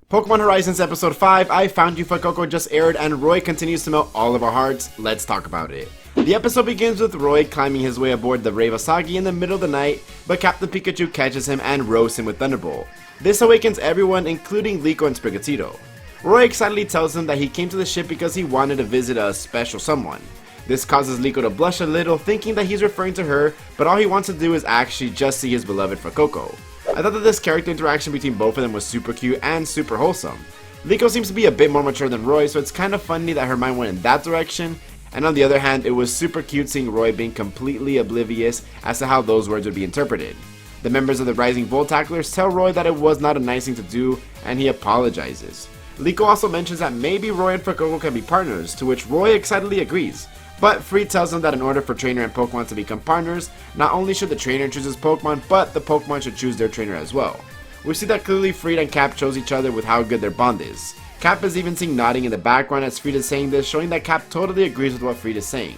Pokemon Horizons Episode 5, I Found You Fuecoco just aired and Roy continues to melt all of our hearts. Let's talk about it. The episode begins with Roy climbing his way aboard the Ravasagi in the middle of the night, but Captain Pikachu catches him and roasts him with Thunderbolt. This awakens everyone, including Liko and Sprigatito. Roy excitedly tells him that he came to the ship because he wanted to visit a special someone. This causes Liko to blush a little, thinking that he's referring to her, but all he wants to do is actually just see his beloved Fuecoco. I thought that this character interaction between both of them was super cute and super wholesome. Liko seems to be a bit more mature than Roy, so it's kind of funny that her mind went in that direction, and on the other hand, it was super cute seeing Roy being completely oblivious as to how those words would be interpreted. The members of the Rising Volt Tacklers tell Roy that it was not a nice thing to do, and he apologizes. Liko also mentions that maybe Roy and Fuecoco can be partners, to which Roy excitedly agrees. But Friede tells him that in order for trainer and Pokemon to become partners, not only should the trainer choose his Pokemon, but the Pokemon should choose their trainer as well. We see that clearly Friede and Cap chose each other with how good their bond is. Cap is even seen nodding in the background as Friede is saying this, showing that Cap totally agrees with what Friede is saying.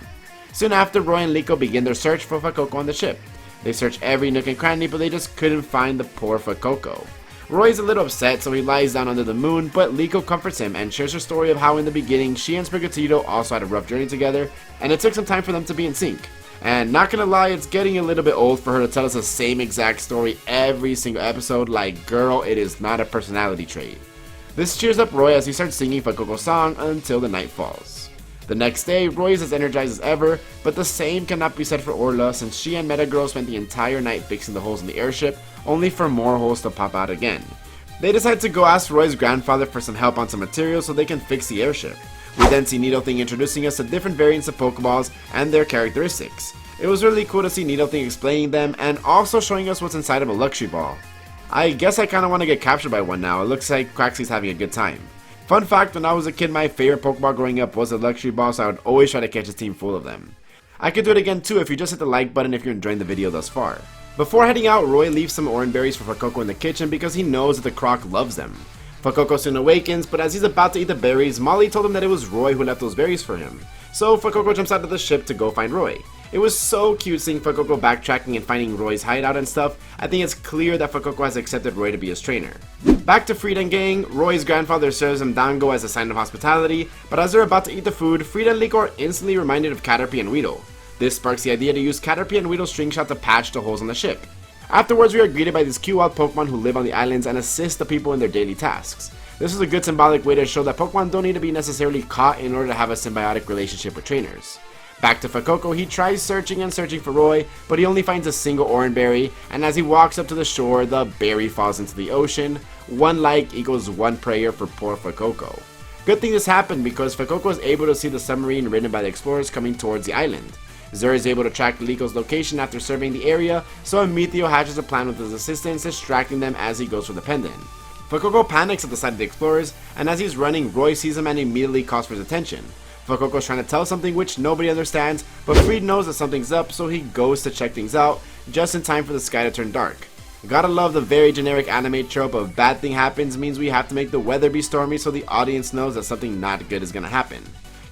Soon after, Roy and Liko begin their search for Fuecoco on the ship. They search every nook and cranny, but they just couldn't find the poor Fuecoco. Roy is a little upset, so he lies down under the moon, but Liko comforts him and shares her story of how in the beginning she and Sprigatito also had a rough journey together, and it took some time for them to be in sync. And not gonna lie, it's getting a little bit old for her to tell us the same exact story every single episode. Like, girl, it is not a personality trait. This cheers up Roy as he starts singing Fuecoco's song until the night falls. The next day, Roy is as energized as ever, but the same cannot be said for Orla since she and Metagirl spent the entire night fixing the holes in the airship, only for more holes to pop out again. They decide to go ask Roy's grandfather for some help on some materials so they can fix the airship. We then see Nidothing introducing us to different variants of Pokeballs and their characteristics. It was really cool to see Nidothing explaining them and also showing us what's inside of a luxury ball. I guess I kinda wanna get captured by one now. It looks like Quaxly's having a good time. Fun fact, when I was a kid, my favorite Pokeball growing up was a luxury ball, so I would always try to catch a team full of them. I could do it again too if you just hit the like button if you're enjoying the video thus far. Before heading out, Roy leaves some orange berries for Fuecoco in the kitchen because he knows that the croc loves them. Fuecoco soon awakens, but as he's about to eat the berries, Mollie told him that it was Roy who left those berries for him. So Fuecoco jumps out of the ship to go find Roy. It was so cute seeing Fuecoco backtracking and finding Roy's hideout and stuff. I think it's clear that Fuecoco has accepted Roy to be his trainer. Back to Friede and gang, Roy's grandfather serves him dango as a sign of hospitality, but as they're about to eat the food, Friede and Liko are instantly reminded of Caterpie and Weedle. This sparks the idea to use Caterpie and Weedle's string shot to patch the holes on the ship. Afterwards, we are greeted by these cute wild Pokemon who live on the islands and assist the people in their daily tasks. This is a good symbolic way to show that Pokemon don't need to be necessarily caught in order to have a symbiotic relationship with trainers. Back to Fuecoco, he tries searching and searching for Roy, but he only finds a single orange berry, and as he walks up to the shore, the berry falls into the ocean. One like equals one prayer for poor Fuecoco. Good thing this happened because Fuecoco is able to see the submarine ridden by the explorers coming towards the island. Zur is able to track Liko's location after surveying the area, so Amethio hatches a plan with his assistants, distracting them as he goes for the pendant. Fuecoco panics at the sight of the explorers, and as he's running, Roy sees him and immediately calls for his attention. Fuecoco's trying to tell something which nobody understands, but Friede knows that something's up, so he goes to check things out, just in time for the sky to turn dark. Gotta love the very generic anime trope of bad thing happens means we have to make the weather be stormy so the audience knows that something not good is gonna happen.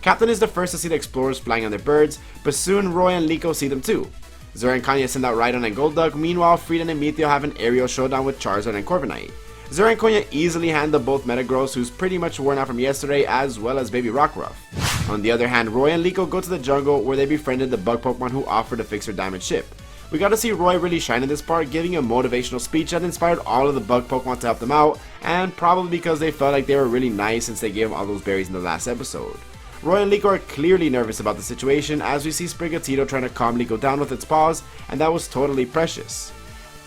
Captain is the first to see the explorers flying on their birds, but soon Roy and Liko see them too. Zur and Cocnia send out Rhydon and Golduck, meanwhile Friede and Amethio have an aerial showdown with Charizard and Corviknight. Zur and Cocnia easily handle both Metagross, who's pretty much worn out from yesterday, as well as Baby Rockruff. On the other hand, Roy and Liko go to the jungle where they befriended the bug Pokemon who offered to fix their damaged ship. We got to see Roy really shine in this part, giving a motivational speech that inspired all of the bug Pokemon to help them out, and probably because they felt like they were really nice since they gave them all those berries in the last episode. Roy and Liko are clearly nervous about the situation as we see Sprigatito trying to calm Liko down with its paws, and that was totally precious.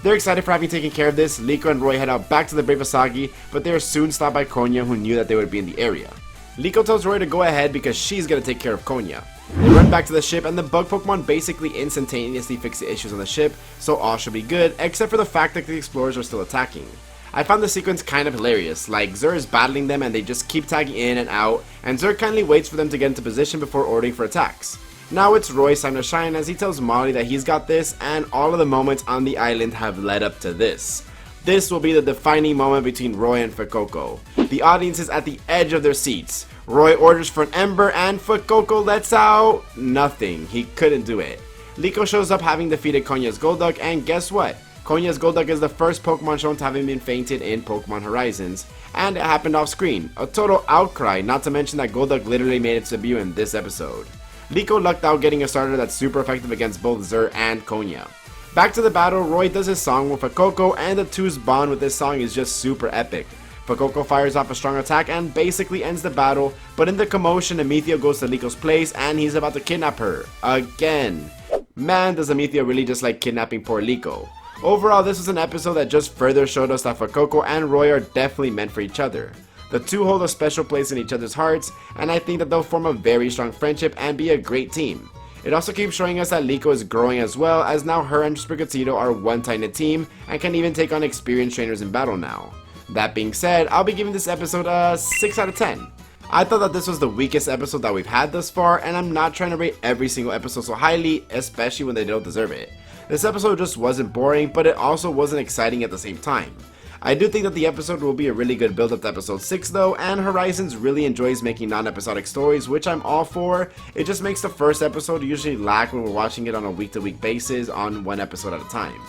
They're excited for having taken care of this. Liko and Roy head out back to the Bravasagi, but they are soon stopped by Cocnia, who knew that they would be in the area. Liko tells Roy to go ahead because she's gonna take care of Cocnia. They run back to the ship and the bug Pokemon basically instantaneously fix the issues on the ship, so all should be good, except for the fact that the explorers are still attacking. I found the sequence kind of hilarious, like Zur is battling them and they just keep tagging in and out, and Zur kindly waits for them to get into position before ordering for attacks. Now it's Roy's time to shine as he tells Mollie that he's got this, and all of the moments on the island have led up to this. This will be the defining moment between Roy and Fuecoco. The audience is at the edge of their seats. Roy orders for an ember and Fuecoco lets out nothing. He couldn't do it. Liko shows up having defeated Cocnia's Golduck, and guess what? Conia's Golduck is the first Pokemon shown to having been fainted in Pokemon Horizons, and it happened off screen. A total outcry, not to mention that Golduck literally made its debut in this episode. Liko lucked out getting a starter that's super effective against both Xur and Cocnia. Back to the battle, Roy does his song with Fuecoco, and the two's bond with this song is just super epic. Fuecoco fires off a strong attack and basically ends the battle, but in the commotion, Amethio goes to Liko's place and he's about to kidnap her. Again. Man, does Amethio really just like kidnapping poor Liko. Overall, this was an episode that just further showed us that Fuecoco and Roy are definitely meant for each other. The two hold a special place in each other's hearts, and I think that they'll form a very strong friendship and be a great team. It also keeps showing us that Liko is growing as well, as now her and Sprigatito are one tight-knit team and can even take on experienced trainers in battle now. That being said, I'll be giving this episode a 6 out of 10. I thought that this was the weakest episode that we've had thus far, and I'm not trying to rate every single episode so highly, especially when they don't deserve it. This episode just wasn't boring, but it also wasn't exciting at the same time. I do think that the episode will be a really good build up to episode 6 though, and Horizons really enjoys making non-episodic stories, which I'm all for. It just makes the first episode usually lack when we're watching it on a week-to-week basis on one episode at a time.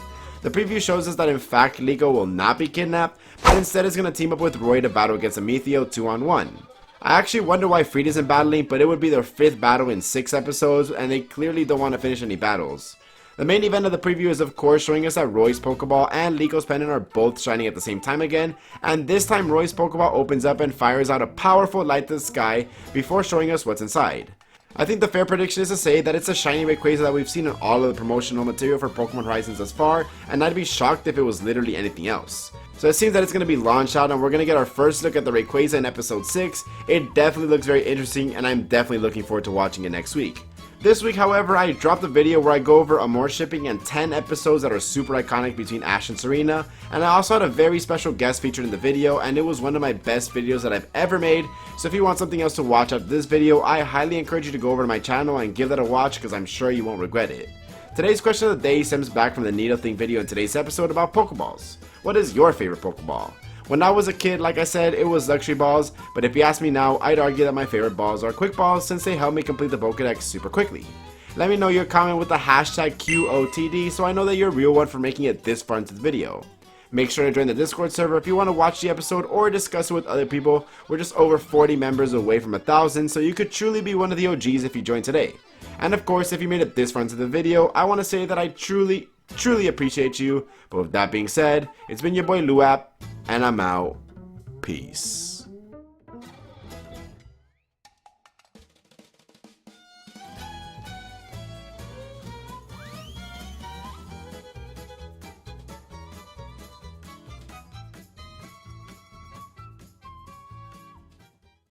The preview shows us that in fact Liko will not be kidnapped, but instead is going to team up with Roy to battle against Amethio 2-on-1. I actually wonder why Friede isn't battling, but it would be their 5th battle in 6 episodes, and they clearly don't want to finish any battles. The main event of the preview is of course showing us that Roy's Pokeball and Liko's Pendant are both shining at the same time again, and this time Roy's Pokeball opens up and fires out a powerful light to the sky before showing us what's inside. I think the fair prediction is to say that it's a shiny Rayquaza that we've seen in all of the promotional material for Pokemon Horizons thus far, and I'd be shocked if it was literally anything else. So it seems that it's going to be launched out and we're going to get our first look at the Rayquaza in episode 6. It definitely looks very interesting and I'm definitely looking forward to watching it next week. This week, however, I dropped a video where I go over Amore shipping and 10 episodes that are super iconic between Ash and Serena, and I also had a very special guest featured in the video, and it was one of my best videos that I've ever made, so if you want something else to watch after this video, I highly encourage you to go over to my channel and give that a watch because I'm sure you won't regret it. Today's question of the day stems back from the Nidothing video in today's episode about Pokeballs. What is your favorite Pokeball? When I was a kid, like I said, it was luxury balls, but if you ask me now, I'd argue that my favorite balls are quick balls since they help me complete the Pokédex super quickly. Let me know your comment with the hashtag QOTD so I know that you're a real one for making it this far into the video. Make sure to join the Discord server if you want to watch the episode or discuss it with other people. We're just over 40 members away from 1,000, so you could truly be one of the OGs if you join today. And of course, if you made it this far into the video, I want to say that I truly appreciate you. But with that being said, it's been your boy Luap, and I'm out. Peace.